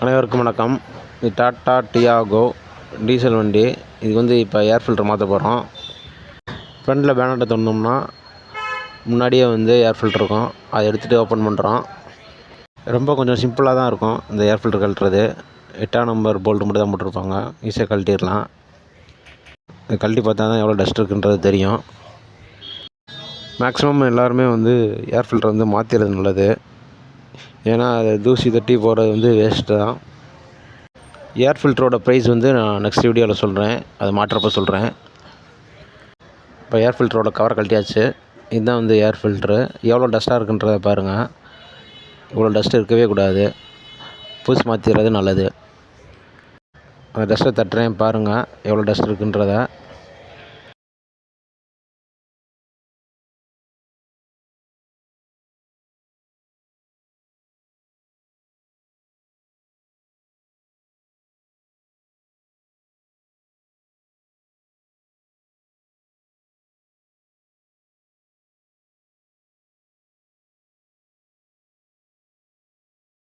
அனைவருக்கும் வணக்கம். இது டாட்டா டியாகோ டீசல் வண்டி. இது இப்போ ஏர் ஃபில்டர் மாற்ற போகிறோம். ஃப்ரண்டில் பேனட்டை திறந்தோம்னா முன்னாடியே ஏர் ஃபில்டர் இருக்கும். அதை எடுத்துகிட்டு ஓப்பன் பண்ணுறோம். ரொம்ப கொஞ்சம் சிம்பிளாக தான் இருக்கும் இந்த ஏர் ஃபில்டர் கழட்டுறது. 8ஆம் நம்பர் போல்ட்டு மட்டும் தான் போட்டிருப்பாங்க. ஈஸியாக கழட்டிடலாம். இது கழட்டி பார்த்தா தான் எவ்வளோ டஸ்ட் இருக்குன்றது தெரியும். மேக்ஸிமம் எல்லாருமே ஏர் ஃபில்டர் மாற்றிடுறது நல்லது. ஏன்னா அது தூசி தட்டி போகிறது வேஸ்ட்டு தான். ஏர் ஃபில்டரோட ப்ரைஸ் நான் நெக்ஸ்ட் வீடியோவில் சொல்கிறேன். அதை மாட்டுறப்ப சொல்கிறேன். இப்போ ஏர் ஃபில்டரோட கவரை கழட்டியாச்சு. இதுதான் ஏர் ஃபில்ட்ரு. எவ்வளோ டஸ்ட்டாக இருக்குன்றதை பாருங்கள். இவ்வளோ டஸ்ட் இருக்கவே கூடாது. புதுசு மாற்றிடுறது நல்லது. அந்த டஸ்ட்டை தட்டுறேன் பாருங்கள் எவ்வளோ டஸ்ட் இருக்குன்றதை.